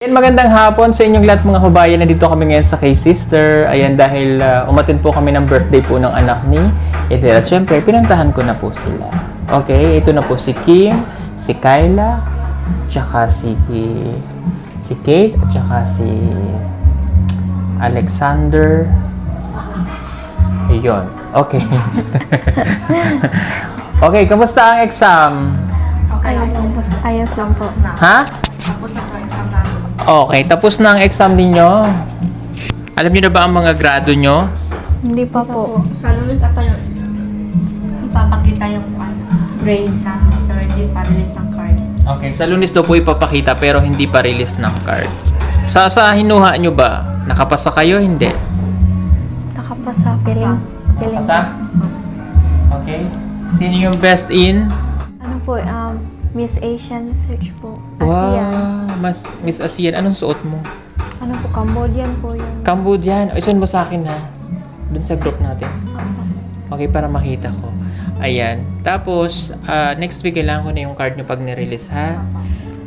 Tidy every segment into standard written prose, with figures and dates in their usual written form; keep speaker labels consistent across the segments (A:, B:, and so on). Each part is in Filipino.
A: Ayan, magandang hapon sa inyong lahat mga kabayan. Nandito kami ngayon sa kay Sister. Ayan, dahil umattend po kami ng birthday po ng anak ni Ethel. At syempre, pinuntahan ko na po sila. Okay, ito na po si Kim, si Kyla, tsaka si Kate, at tsaka si Alexander. Ayun. Okay. Okay, kamusta ang exam?
B: Ayos lang po.
A: Ha? Okay, tapos na ang exam ninyo. Alam niyo na ba ang mga grado nyo?
B: Hindi pa po.
C: Sa lunes ata yun, ipapakita yung grades namin, pero hindi pa release ng card.
A: Okay, sa Lunes daw po ipapakita pero hindi pa release ng card. Sa hinuha nyo ba? Nakapasa kayo? Hindi.
B: Nakapasa. Piling.
A: Nakapasa? Okay. Sino yung best in?
B: Ano po, Miss Asian Search po. ASEAN.
A: Wow, Miss ASEAN. Anong suot mo?
B: Ano po, Cambodian po yun.
A: Cambodian. Ay, send mo sa akin ha. Doon sa group natin. Okay, para makita ko. Ayan. Tapos, next week kailangan ko na yung card nyo pag nirelease ha.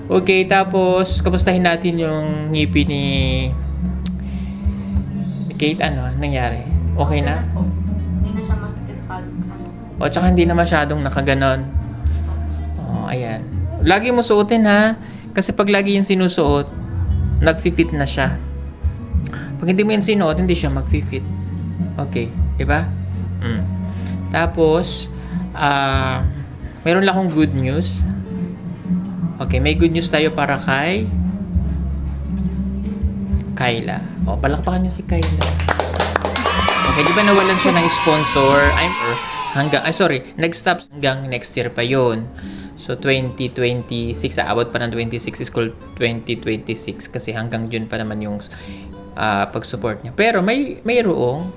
A: Okay, tapos, kamustahin natin yung ngipi ni Kate. Ano nangyari? Okay na?
C: Po. Hindi na siya masakit pag
A: O, tsaka hindi na masyadong nakaganon. O, ayan. Lagi mo suotin ha. Kasi pag lagi yung sinusuot, nag-fit na siya. Pag hindi mo yung sinuot, hindi siya mag-fit. Okay. Diba? Tapos, meron lang akong good news. Okay, may good news tayo para kay Kyla. O, palakpakan niyo si Kyla. Okay, di ba nawalan siya ng sponsor? Nag-stop hanggang next year pa yun. So, 2026, aabot pa ng 26 is called 2026 kasi hanggang June pa naman yung pag-support niya. Pero mayroong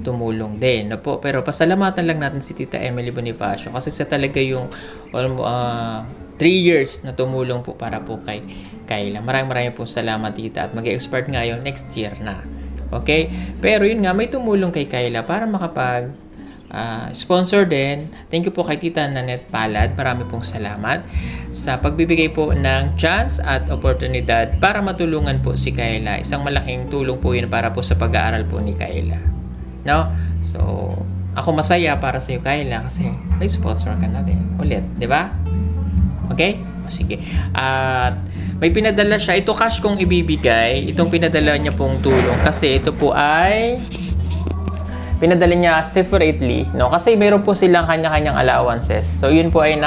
A: tumulong din. No po? Pero pasalamatan lang natin si Tita Emily Bonifacio kasi siya talaga yung 3 years na tumulong po para po kay Kyla. Maraming pong salamat, Tita. At mag-expert nga yun next year na. Okay? Pero yun nga, may tumulong kay Kyla para makapag sponsor din. Thank you po kay Tita Nanette Palad. Marami pong salamat sa pagbibigay po ng chance at oportunidad para matulungan po si Kyla. Isang malaking tulong po yun para po sa pag-aaral po ni Kyla. No? So, ako masaya para sa iyo, Kyla, kasi may sponsor ka na rin. Ulit, di ba? Okay? O, sige. At may pinadala siya. Ito cash kong ibibigay. Itong pinadala niya pong tulong. Kasi ito po ay pinadala niya separately, no? Kasi meron po silang kanya-kanyang allowances. So, yun po ay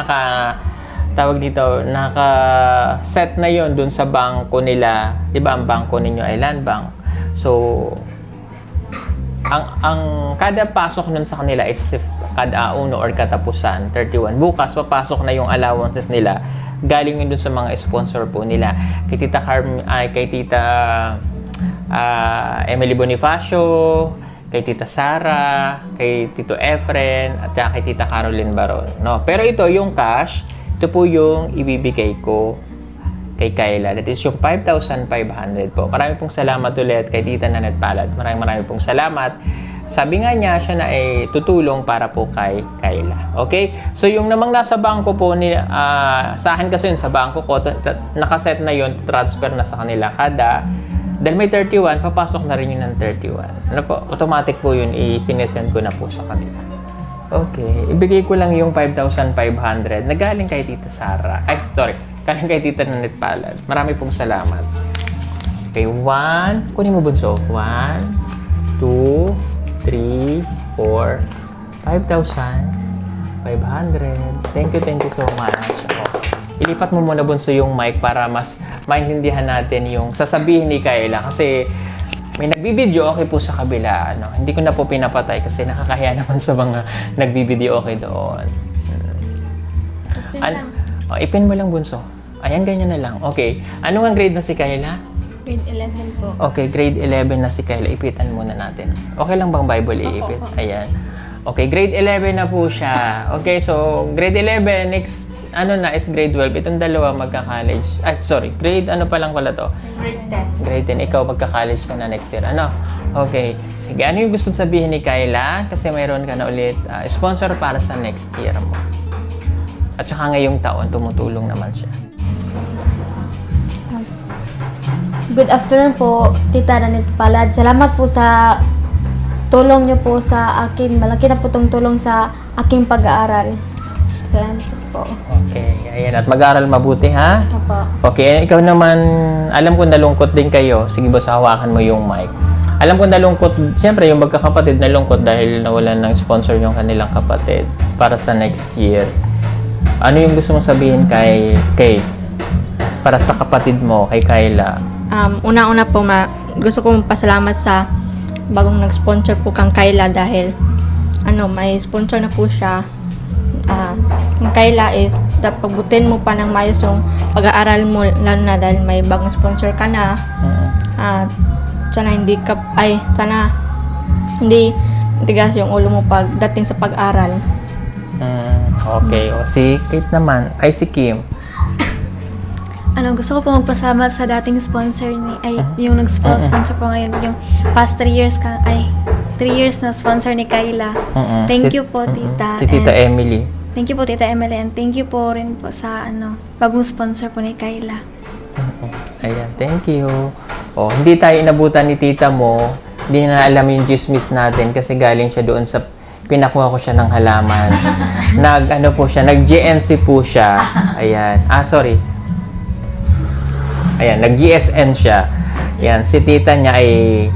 A: naka-set na yun dun sa bangko nila. Di ba, ang bangko ninyo ay Land Bank. So, ang kada pasok nun sa kanila is kada uno or katapusan, 31. Bukas, papasok na yung allowances nila. Galing yun dun sa mga sponsor po nila. Kay Tita Emily Bonifacio, kay Tita Sara, kay Tito Efren, at saka kay Tita Caroline Baron. No? Pero ito, yung cash, ito po yung ibibigay ko kay Kyla. That is yung 5,500 po. Marami pong salamat ulit kay Tita Nanette Palad. Marami pong salamat. Sabi nga niya, siya na ay tutulong para po kay Kyla. Okay? So, yung namang nasa bangko po, sa akin kasi yun, sa bangko ko, nakaset na yun, transfer na sa kanila kada. Dahil may 31, papasok na rin yun ng 31. Ano po? Automatic po yun, isinesend ko na po sa kanila. Okay. Ibigay ko lang yung 5,500 na galing kay Tita Sara. Galing kay Tita Nanette Palad. Marami pong salamat. Okay, 1. Kunin mo, bunso. 1, 2, 3, 4, 5,500. Thank you so much. Ilipat mo muna, bunso, yung mic para mas maintindihan natin yung sasabihin ni Kyla. Kasi may nagbibideo okay po sa kabila. Ano? Hindi ko na po pinapatay kasi nakakahiya naman sa mga nagbibideo okay doon. Ipin mo lang, bunso. Ayan, ganyan na lang. Okay. Ano ang grade na si Kyla?
B: Grade 11 po.
A: Okay, grade 11 na si Kyla. Ipitan muna natin. Okay lang bang Bible iipit? Ayan. Okay, grade 11 na po siya. Okay, so grade 11, next is grade 12. Itong dalawa magka-college. Grade pa lang pala to?
C: grade 10.
A: Grade 10. Ikaw magka-college ka na next year. Ano? Okay. Sige, ano yung gusto sabihin ni Kyla? Kasi mayroon ka na ulit sponsor para sa next year mo. At saka ngayong taon, tumutulong naman siya.
D: Good afternoon po, Tita Nanit Palad. Salamat po sa tulong niyo po sa akin. Malaki na po itong tulong sa aking pag-aaral. Salamat po.
A: Okay, ayan. At mag-aaral mabuti, ha?
D: Opo.
A: Okay, ikaw naman, alam ko nalungkot din kayo. Sige boss, hawakan mo yung mic. Alam ko nalungkot, siyempre yung magkakapatid nalungkot dahil nawalan ng sponsor yung kanilang kapatid para sa next year. Ano yung gusto mong sabihin kay Kate? Para sa kapatid mo, kay Kyla?
C: Una-una po, gusto kong pasalamat sa bagong nag-sponsor po kang Kyla dahil may sponsor na po siya. Ang Kyla is dapat pagbutin mo pa ng mayos yung pag-aaral mo, lalo na dahil may bagong sponsor ka na. Sana hindi tigas yung ulo mo pagdating sa pag-aral.
A: Okay, o si Kate naman, ay si Kim.
B: Gusto ko po magpasalamat sa dating sponsor yung nag-sponsor po ngayon, yung past 3 years 3 years na sponsor ni Kyla. Thank you po, Tita.
A: Si Tita
B: And
A: Emily.
B: thank you po, Tita Emily, and thank you po rin po sa bagong sponsor po ni Kyla.
A: Ayan, thank you. Oh, hindi tayo inabutan ni tita mo. Hindi na alam yung chismis natin kasi galing siya doon sa pinakuha ko siya ng halaman. Nag-GNC po siya. Ayan. Sorry. Ayan, nag-GSN siya. Ayan, si tita niya ay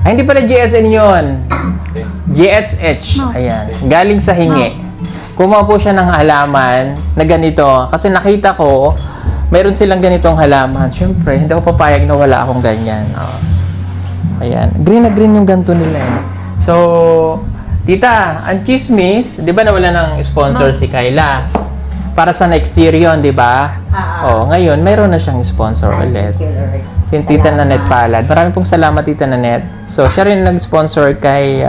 A: hindi pala GSN yun. GSH. Ayan, galing sa hingi. Kumuha po siya ng halaman na ganito. Kasi nakita ko, mayroon silang ganitong halaman. Siyempre, hindi ako papayag na wala akong ganyan. Ayan, green na green yung ganito nila eh. So, tita, ang chismis, di ba nawala ng sponsor si Kyla? Para sa next year yun, di ba? Ngayon, mayroon na siyang sponsor ulit. Si Tita Nanette Palad. Maraming pong salamat, Tita Nanette. So, siya rin nag-sponsor kay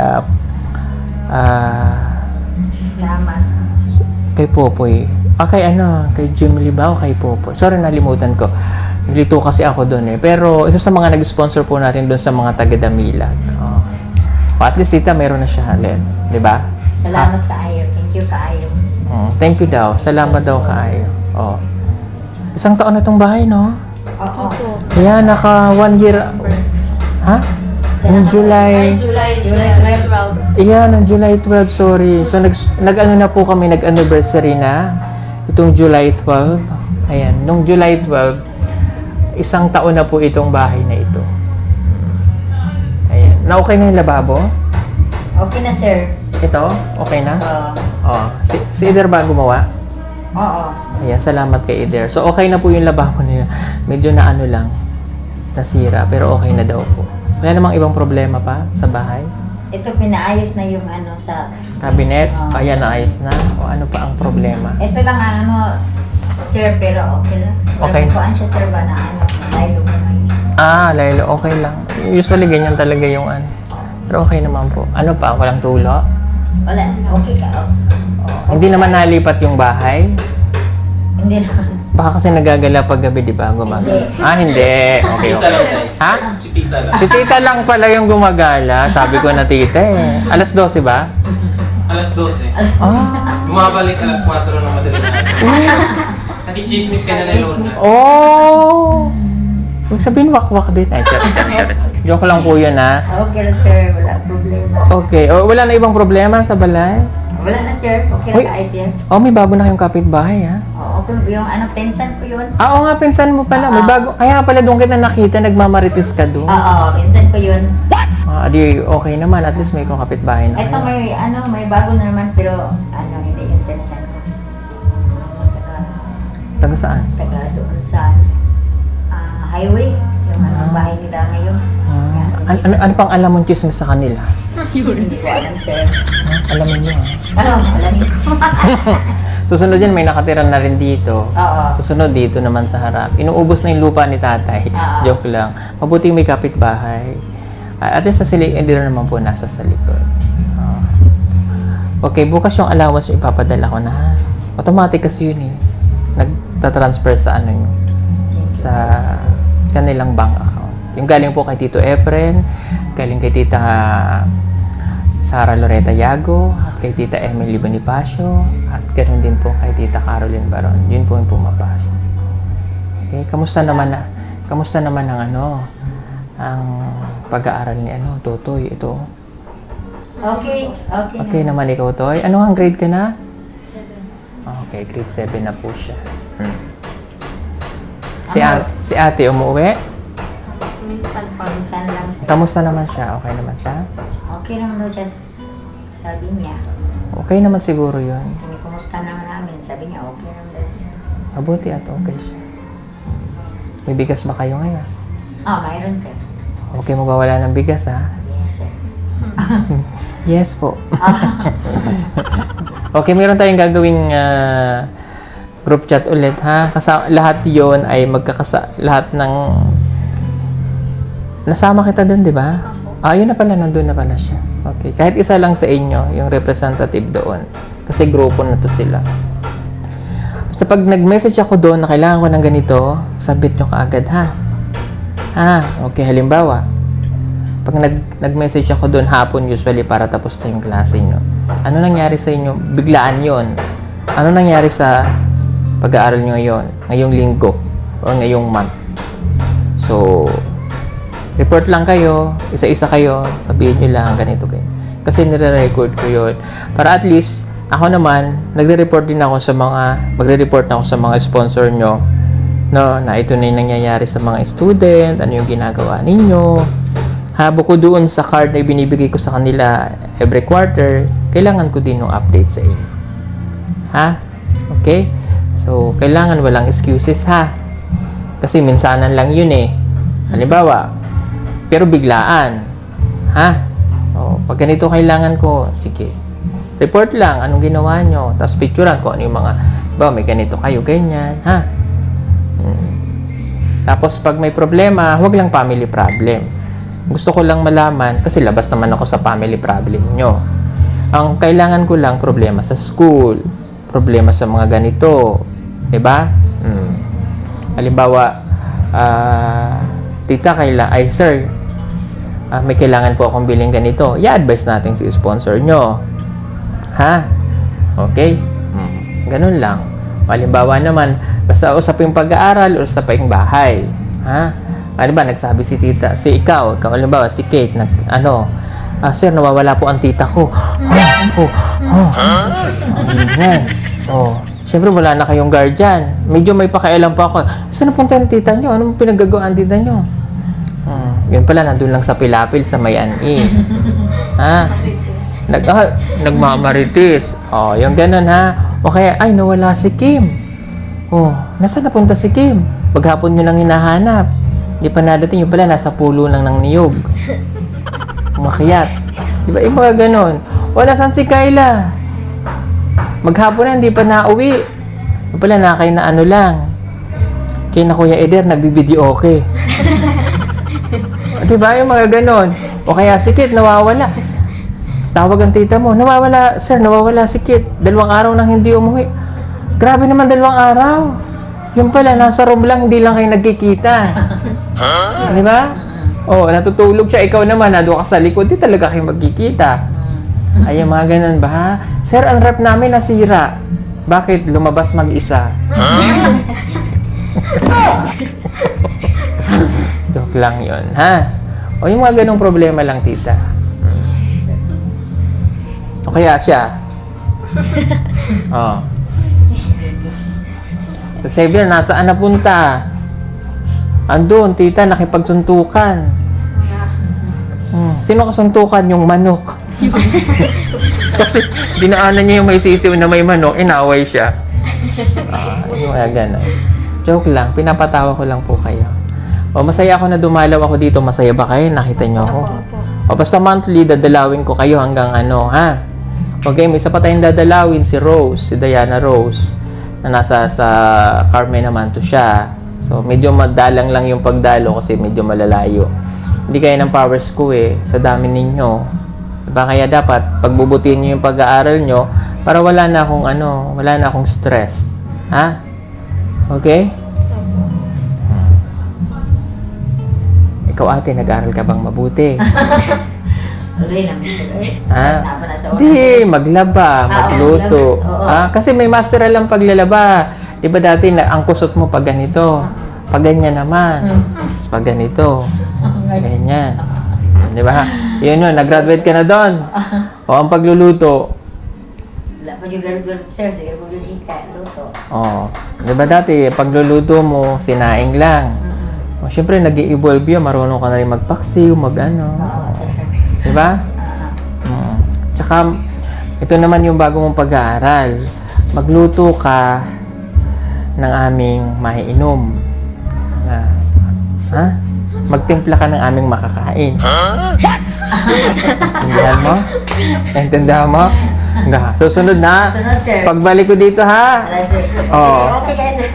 A: kay Popoy. Kay Jim Lee ba o kay Popoy? Sorry, nalimutan ko. Naglito kasi ako doon eh. Pero, isa sa mga nag-sponsor po natin doon sa mga taga-Damilag. At least, Tita, mayroon na siya ulit. Di ba?
E: Salamat kaayo. Thank you kaayo.
A: Thank you daw. Salamat daw kaayo. Isang taon na itong bahay, no?
E: Oo.
A: Kaya naka 1 year. Ha? Noong July.
E: July 12.
A: Noong July 12, sorry. So, nag-ano na po kami, nag-anniversary na. Itong July 12. Ayan, noong July 12, isang taon na po itong bahay na ito. Ayan. Na-okay na yung lababo?
E: Okay na, sir.
A: Ito? Okay na?
E: Oo.
A: Si Eder ba gumawa?
E: Oo.
A: Ayan, salamat kay Eder. So, okay na po yung lababo nila. Medyo na lang, nasira, pero okay na daw po. Wala namang ibang problema pa sa bahay?
E: Ito pinaayos na yung sa
A: Cabinet? Ayan, naayos na? O ano pa ang problema?
E: Ito lang sir, pero okay lang.
A: Okay.
E: Kuhaan siya, sir, ba na laylo mo
A: Laylo, okay lang. Usually, ganyan talaga yung Pero okay naman po. Ano pa? Walang tulo?
E: Wala, okay ka.
A: Hindi naman nalipat yung bahay?
E: Hindi naman.
A: Baka kasi nagagala pag gabi, di ba? Gumagala. Hindi. Okay. Ha? Si tita lang pala yung gumagala. Sabi ko na tita eh. Alas 12 ba?
F: Alas 12.
A: Ah.
F: Bumabalik alas 4 ng madaling araw. Nag-chismis ka na ng Lorna.
A: Oh! Huwag sabihin wakwak din. Ay, charot. Joke lang po yun, ha?
E: Okay, sir. Wala problema.
A: Okay. Wala na ibang problema sa balay?
E: Wala na, sir. Okay
A: Uy.
E: na kaayos, sir.
A: May bago na kayong kapitbahay, ha?
E: Oo, yung pensan ko yun.
A: Oo nga, pinsan mo pala. May bago. Kaya pala doon kita nakita, nagmamarites ka doon.
E: Oo, pensan ko yun.
A: Di okay naman. At least may kong kapitbahay na
E: Ito
A: kayo.
E: may bago na naman, pero hindi yung pensan ko.
A: Taga saan?
E: Taga doon sa highway, yung bahay nila ngayon.
A: Ano pang alam mong chismis sa kanila?
E: Hindi ko alam, sir.
A: Alamin nyo, ha?
E: Alamin ko.
A: Susunod yan, may nakatira na rin dito.
E: Oo.
A: Susunod dito naman sa harap. Inuubos na yung lupa ni tatay. Joke lang. Mabuti may kapitbahay. At least sa hindi naman po nasa sa likod. Okay, bukas yung allowance yung ipapadala ko na. Automatic kasi yun eh. Nagtatransfer sa yun. Sa kanilang bank account. Yung galing po kay Tito Efren, galing kay Tita Sara Loreta Yago, at kay Tita Emily Bonifacio, at ganoon din po kay Tita Caroline Baron. Yun po yung pumapasok. Okay, kamusta naman na? Kamusta naman ang pag-aaral ni Totoy? Ito.
E: Okay, okay.
A: Okay naman ikaw, Toy. Ano ang grade ka na? 7. Okay, grade 7 na po siya. Si ate umuwi?
E: Minsan pag-minsan lang siya.
A: Kamusta naman siya? Okay naman siya?
E: Okay naman daw siya. Sabi niya.
A: Okay naman siguro yun.
E: Kumusta naman namin. Sabi niya, okay naman daw siya.
A: Mabuti at okay siya. May bigas ba kayo ngayon?
E: Mayroon sir.
A: Okay, magwawala ng bigas, ha?
E: Yes sir.
A: Yes po. Okay, meron tayong gagawing group chat ulit, ha? Kasi lahat yon ay lahat ng nasama kita dun, di ba? Yun na pala, nandun na pala siya. Okay, kahit isa lang sa inyo, yung representative doon. Kasi grupo na to sila. So, pag nag-message ako doon na kailangan ko ng ganito, submit nyo kaagad, ha? Okay, halimbawa, pag nag-message ako doon hapon usually para tapos na yung klase nyo. Ano nangyari sa inyo? Biglaan yon. Ano nangyari sa pag-aaral nyo ngayon? Ngayong linggo or ngayong month? So, report lang kayo, isa-isa kayo, sabihin nyo lang ganito kayo. Kasi nire-record ko yun. Para at least, ako naman, magre-report na ako sa mga sponsor nyo, no, na ito na yung nangyayari sa mga student, ano yung ginagawa ninyo. Bukod doon sa card na binibigay ko sa kanila every quarter, kailangan ko din yung update sa inyo. Okay? So, kailangan walang excuses, Kasi minsanan lang yun eh. Halimbawa, pero biglaan. Pag ganito kailangan ko, sige. Report lang, anong ginawa nyo. Tapos picturean ko ano yung mga, may ganito kayo, ganyan, Tapos pag may problema, huwag lang family problem. Gusto ko lang malaman, kasi labas naman ako sa family problem nyo. Ang kailangan ko lang, problema sa school, problema sa mga ganito. Diba? Halimbawa, tita, sir, may kailangan po akong biling ganito. I-advise natin si sponsor nyo. Okay? Ganun lang. Halimbawa naman, basta usaping pag-aaral o usaping bahay. Halimbawa, nagsabi si tita, ikaw, halimbawa, si Kate, sir, nawawala po ang tita ko. Siyempre, wala na kayong guardian. Medyo may pakialam pa ako. Saan napunta yung tita nyo? Anong pinaggagawa ang tita nyo? Yun pala, nandun lang sa Pilapil, sa Mayan-i. Nagmamaritis. Yung ganun, O kaya, nawala si Kim. Nasaan napunta si Kim? Paghapon nyo nang hinahanap. Hindi pa nadating, yung pala, nasa pulo lang ng niyog. Umakyat. Diba, yung mga ganun. Nasaan si Kyla? Maghapon na, hindi pa nauwi. Yung pala, na lang. Kaya na Kuya Eder, nagbibideo okay. Diba, yung mga ganon. O kaya, si Kit, nawawala. Tawag ang tita mo, nawawala, sir, nawawala si Kit. 2 araw nang hindi umuwi. Grabe naman 2 araw. Yung pala, nasa room lang, hindi lang kayo nagkikita. Diba? Natutulog siya. Ikaw naman, nado ka sa likod, di talaga kayo magkikita. Ay, yung mga ganon ba, Sir, ang rep namin nasira. Bakit? Lumabas mag-isa. Joke lang yun, yung mga ganong problema lang, tita. O kaya siya. So, Xavier, nasaan napunta? Andun, tita, nakipagsuntukan. Sino kasuntukan? Yung manok. Kasi dinaanan niya yung may sisiw na may manok, inaway siya. Yung mga ganon. Joke lang, pinapatawa ko lang po kayo. Masaya ako na dumalaw ako dito. Masaya ba kayo? Nakita niyo ako? Basta monthly, dadalawin ko kayo hanggang Okay, may isa pa tayong dadalawin, si Rose, si Diana Rose, na nasa sa Carmen naman to siya. So, medyo madalang lang yung pagdalo kasi medyo malalayo. Hindi kaya ng powers ko sa dami ninyo. Diba? Kaya dapat, pagbubutihin nyo yung pag-aaral nyo para wala na akong stress. Okay? Ikaw ate, nag-aaral ka bang mabuti? Hindi, maglaba, magluto. Kasi may masteral ang paglalaba. Diba dati, ang kusot mo pag ganito. Pag ganyan naman. Tapos pag ganito. Ganyan. Di ba? Yun yun, nag-graduate ka na doon. O ang pagluluto.
E: Wala pa yung graduate, sir. Sige po yung hika, luto.
A: O, di ba dati, pagluluto mo, sinaing lang. O, syempre, nag-i-evolve yun. Marunong ka na rin magpaksiw, mag-ano. Di ba? Tsaka, ito naman yung bago mong pag-aaral. Magluto ka ng aming maiinom. Ha? Magtimpla ka ng aming makakain. Naintindihan mo? Naintindihan mo? Susunod na.
E: Sunod, sir.
A: Pagbalik ko dito, ha?
E: Wala, sir.
A: Oo.
E: Okay kayo, sir.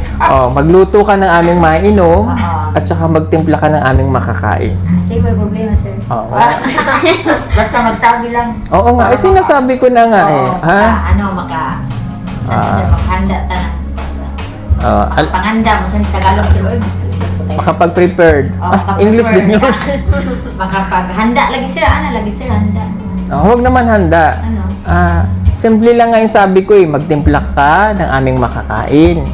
A: Magluto ka ng aming maiinom at saka magtimpla ka ng aming makakain.
E: Sige, may problema, sir.
A: Oo.
E: Basta magsabi lang.
A: Oo nga, sinasabi ko na nga eh.
E: Oo,
A: Ha?
E: sir, maghanda ta na. Panganda mo, sa Tagalog, sir.
A: Makapag-prepared. English din yun.
E: Makapaghanda lagi, sir. Lagi, sir, handa.
A: Huwag naman handa.
E: Ano?
A: Simple lang nga yung sabi ko eh, magtimpla ka ng aming makakain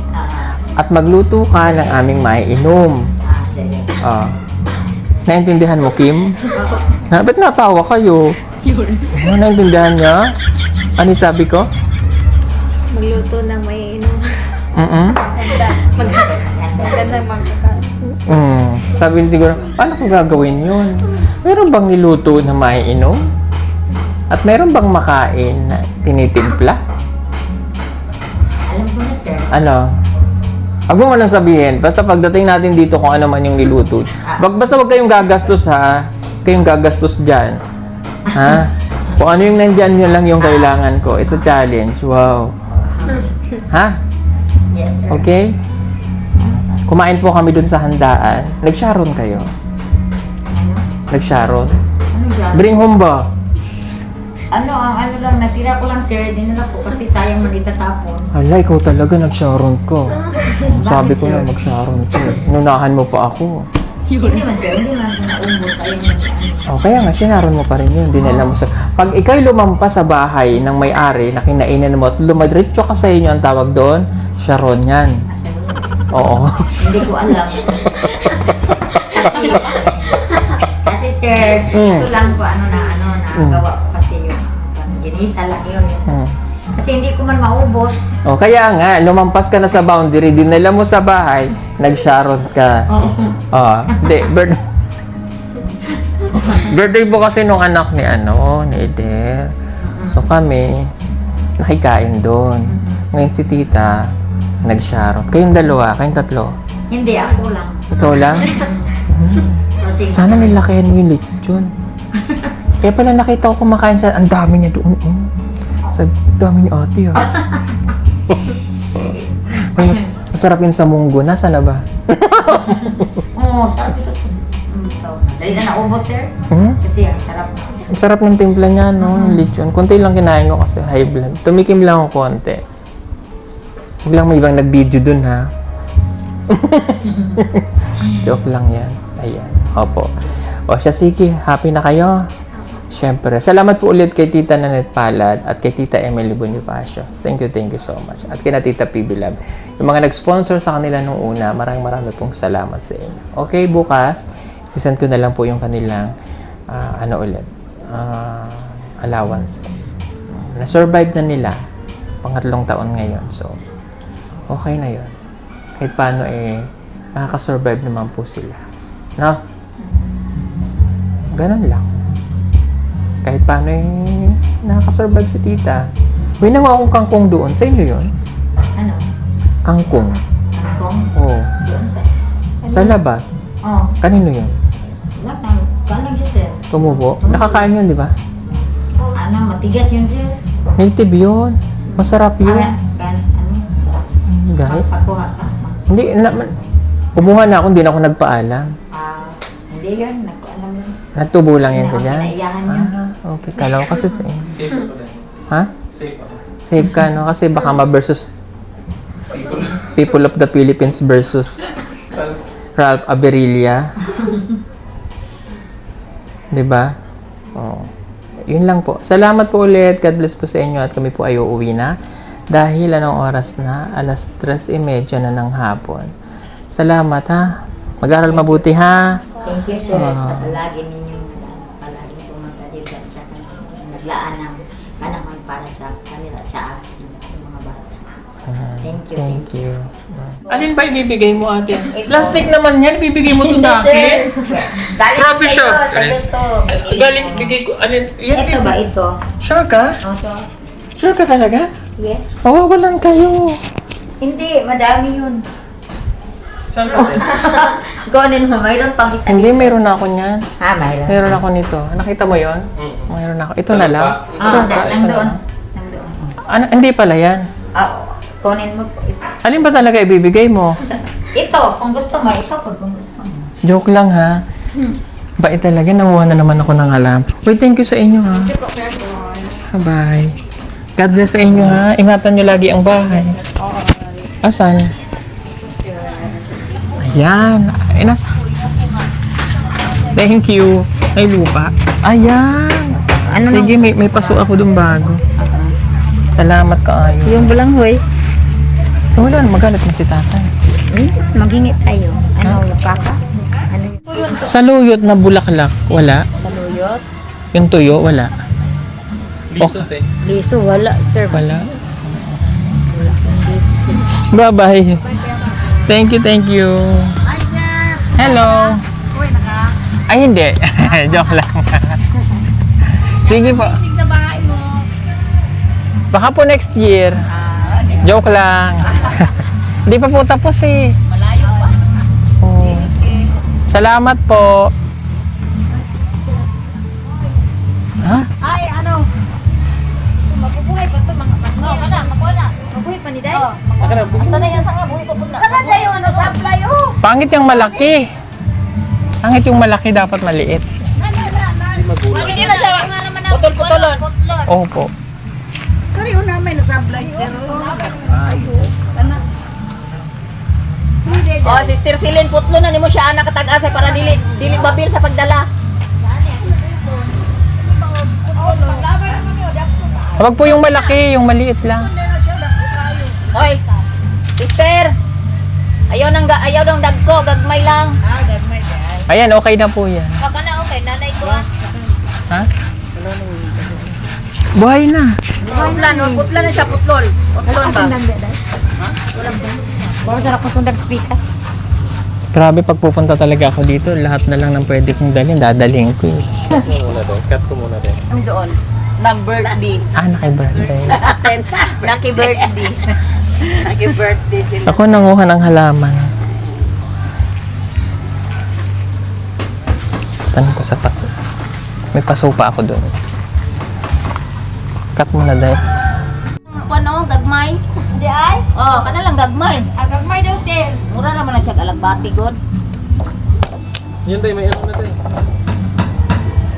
A: at magluto ka ng aming maiinom.
E: Sige.
A: Naintindihan mo, Kim? Ba't natawa kayo? Naintindihan niya? Ano yung sabi ko?
B: Magluto ng maiinom.
C: Maganda yung magkakain.
A: Sabi niya siguro, paano ko gagawin yun? Meron bang niluto na maiinom? At meron bang makain na tinitimpla?
E: Alam ko na, sir.
A: Ano? Huwag mo lang sabihin. Basta pagdating natin dito kung ano man yung niluto. Basta huwag kayong gagastos ha. Kayong gagastos dyan. Ha? Kung ano yung nandyan yun lang yung kailangan ko. It's a challenge. Wow. Ha?
E: Yes, sir.
A: Okay? Kumain po kami dun sa handaan. Nag-sharon kayo. Nag-sharon?
E: Ano yan?
A: Bring home ba?
E: Ang ano lang, natira ko lang, sir. Dinala ko kasi sayang man itatapon.
A: Hala, ikaw talaga nag-sharon ko. Sabi ko
E: sir?
A: na mag-sharon ko. Inunahan mo pa ako.
E: Hindi man, sir. Hindi man naubos. Sayang man ano.
A: O kaya nga, sinaron mo pa rin yun. Dinala mo sa... Pag ikaw'y lumampas sa bahay ng may-ari na kinainan mo at lumadritso ka sa inyo, ang tawag doon, sharon yan.
E: Sir,
A: Oo.
E: hindi ko alam. kasi sir, ito lang ko gawa ko kasi yung ginisa lang yun. Kasi hindi ko man maubos.
A: O kaya nga, lumampas ka na sa boundary, dinala mo sa bahay, nag-sharon ka. Hindi, birthday po kasi nung anak ni Eder. So kami, nakikain doon. Ngayon si tita, nag-sharon. Kayong dalawa, kayong tatlo.
E: Hindi, ako lang.
A: Ikaw lang?
E: Kasi,
A: Sana nilakihan mo yung lechon. Kaya pala nakita ko kumakain siya, ang dami niya doon. Sa dami ni ate Ay, masarap yun sa munggo. Nasa na ba?
E: Oo, sarap ito. Dali na naubos, sir. Kasi ang sarap na.
A: Ang sarap ng timpla niya, no? Yung lechon. Konti lang kinain ko kasi high blood. Tumikim lang ako konti. Huwag lang may ibang nag-video dun, ha? Joke lang yan. Ayan. Opo. O siya, sige. Happy na kayo? Siyempre. Salamat po ulit kay Tita Nanette Palad at kay Tita Emily Bonifacio. Thank you so much. At kay na Tita PB Lab. Yung mga nag-sponsor sa kanila nung una, marami pong salamat sa inyo. Okay, bukas, sisend ko na lang po yung kanilang allowances. Na-survive na nila. Pangatlong taon ngayon. So, okay na yun. Kahit paano nakaka-survive naman po sila. No? Ganun lang. Kahit paano nakaka-survive si tita. May nangawa akong kangkong doon. Sa inyo yun?
E: Ano?
A: Kangkong.
E: Kangkong?
A: Oo.
E: Doon sa...
A: Sa labas.
E: Oo.
A: Kanino yun?
E: Wala kang... Kalang siya, sir.
A: Tumubo? Nakakain yun, di ba?
E: Matigas yun, sir.
A: Native yun. Masarap yun. Gahit?
E: Pagkuha ka.
A: Hindi. Kumuha na ako. Hindi na ako nagpaalam.
E: Hindi yun. Nagkualam yun.
A: Natubo lang yan sa dyan.
E: Kinaiyahan yun.
A: Okay. Kala ko kasi sa inyo.
F: Safe ako na.
A: Ha?
F: Safe ako.
A: Safe ka, no? Kasi baka ma-versus People of the Philippines versus Ralph Aberilla. Diba? Oh. Yun lang po. Salamat po ulit. God bless po sa inyo at kami po ay uuwi na. Dahil anong oras na? 3:30 na ng hapon. Salamat ha. Mag-aral mabuti ha.
E: Thank you, sir, sa palagi ninyong palagi pumunta dito at saka naglaan ng panahon para sa kanila at sa akin, yung mga bata. Thank you.
A: Thank you. Alin ba ibibigay mo ate? Plastic naman yan, ibibigay mo to sa akin.
E: Galing
A: Grabe siya.
E: Ito.
A: Galing, bigay ko. Alin? Yan,
E: Ito ba ito?
A: Sure ka?
E: Ito.
A: Sure ka talaga?
E: Yes.
A: Mawawalan kayo.
E: Hindi, madami yun.
A: Saan ka?
E: Kunin mo, mayroon pang isa.
A: Hindi, mayroon na ako niyan.
E: Ha, mayroon.
A: Mayroon ako nito. Nakita mo yon? Mayroon ako. Ito na lang.
E: Ah,
A: Ito
E: nandoon.
A: na. Ano, hindi pala yan.
E: Ah, kunin mo po.
A: Alin ba talaga ibibigay mo?
E: Ito, kung gusto mo, ito kung gusto mo.
A: Joke lang ha. Bait talaga, nanguha na naman ako ng alam. Wait, thank you sa inyo ha. Bye. God bless sa inyo ha. Ingatan nyo lagi ang bahay. Asan? Ayan. Ay, nasa. Thank you. May lupa. Ayan. Sige, may paso ako dun bago. Salamat kaayo.
E: Yung bulanghoy,
A: Wala, magalit na si tatay.
E: maghingi tayo. Ano, yung kaka? Ano yung
A: Sa luyot na bulaklak, wala.
E: saluyot?
A: Yung tuyo, wala.
F: Lisot eh.
E: Liso, wala, sir.
A: Wala. Bye-bye. Thank you, thank you. Hello. Ay, hindi. Joke lang. Sige po. Baka po next year. Joke lang. Hindi pa po tapos eh. Malayo pa. Oh. Salamat po. Ha?
E: Ay, ano? Mabubuhay pa ito, mga mabuhay pa ni Day? Basta na yan sa nga, buhay pa po na. Kananda yung ano, supply, oh!
A: Pangit yung malaki. Pangit yung malaki, dapat maliit.
E: Hindi na siya, putol-putulon.
A: Opo.
E: Kariyo namin, supply, sir.
G: Oh, Sister Silin, putlo na nimo siya anak katag-asa para dili babil sa pagdala.
A: Huwag po yung malaki, yung maliit lang.
G: Hoy. Sister. Ayaw nang dagko, gagmay lang.
A: Ayan, okay na po yan.
G: Baka na okay, nanay ko.
A: Ha? Buhay na.
G: Putla na siya, putlol. Putlol ba?
E: Bawal na ako sundan sa pikas.
A: Grabe, pag pupunta talaga ako dito, lahat na lang ng pwede kong dalhin, dadalhin ko eh.
F: Cut ko muna din.
G: Doon. Nag-birthday.
A: Ah, naki-birthday.
G: Naki-birthday. Naki-birthday sila.
A: Ako nanguha ng halaman. Tanong ko sa paso. May paso pa ako doon. Cut mo na, Day.
G: Ano, gagmay?
E: Hindi ay?
G: Oh, kana lang gagmay.
E: Agagmay daw, sir.
G: Mura naman na siya alagbati god.
F: Yan Day, may ano na Day.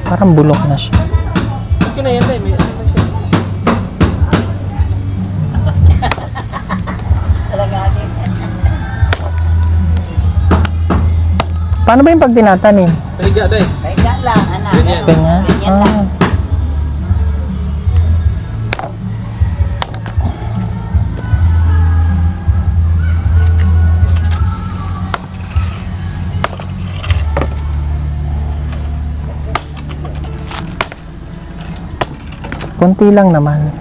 A: Parang bulok na siya.
F: Okay na yan Day, may ano na siya.
A: Paano ba yung pag tinatanim?
F: Pahiga Day.
G: Kaya lang, anak.
F: Ganyan.
A: Ganyan?
G: Ganyan lang.
A: Ah. Konti lang naman.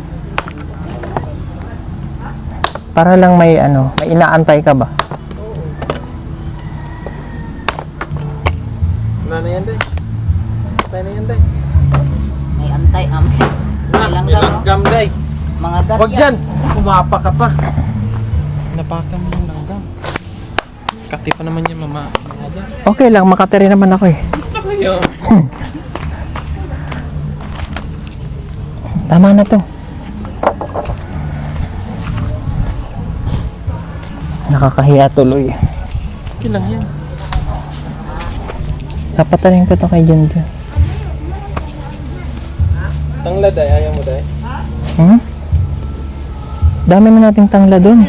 A: Para lang may ano, may inaantay ka ba?
F: Wala na yan Day. Patay na yan Day.
G: May antay amin.
F: May
G: Ilang
F: langgam Day.
G: Mga gat
F: Huwag dyan! Kumapa ka pa. Napakan mo yung langgam. Kati pa naman yan, mama.
A: Okay lang, makatiri naman ako eh.
F: Gusto ko yun.
A: Tama na to. Nakakahiya tuloy.
F: Okay lang yan.
A: Kapatarin ko to kay John John.
F: Tangla Day, ayaw mo Day.
A: Hmm? Dami na nating tangla doon.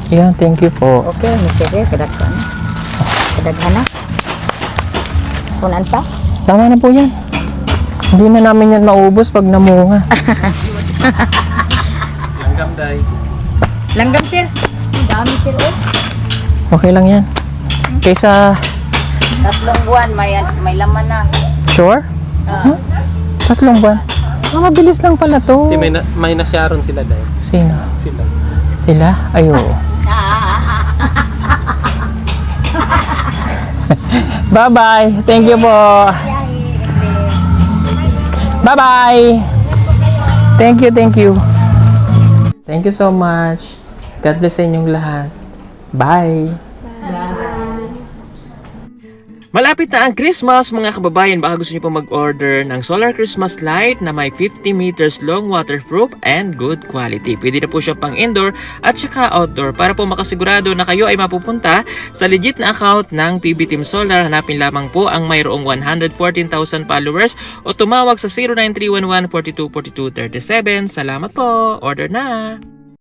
A: Yeah, thank you po.
E: Okay, sige, kadaghan. Kadaghan na. Kunan pa?
A: Tama na po yan. Hindi na namin yan maubos pag namunga.
F: Langgam Day.
E: Langgam, sir. Ang dami, sir. Oh.
A: Okay lang yan. Kaysa,
G: 3 buwan, may laman na.
A: sure? 3 buwan. Mabilis lang pala to.
F: Hindi, may nasyaron sila dahil.
A: Sino?
F: Sila.
A: Sila? Ay, oo. Bye-bye. Thank you po. Bye-bye. Thank you, thank you. Thank you so much. God bless sa inyong lahat. Bye. Malapit na ang Christmas, mga kababayan. Baka gusto niyo po mag-order ng solar Christmas light na may 50 meters long, waterproof, and good quality. Pwede na po siya pang indoor at saka outdoor. Para po makasigurado na kayo ay mapupunta sa legit na account ng PB Team Solar, hanapin lamang po ang mayroong 114,000 followers o tumawag sa 09311 424237. Salamat po! Order na!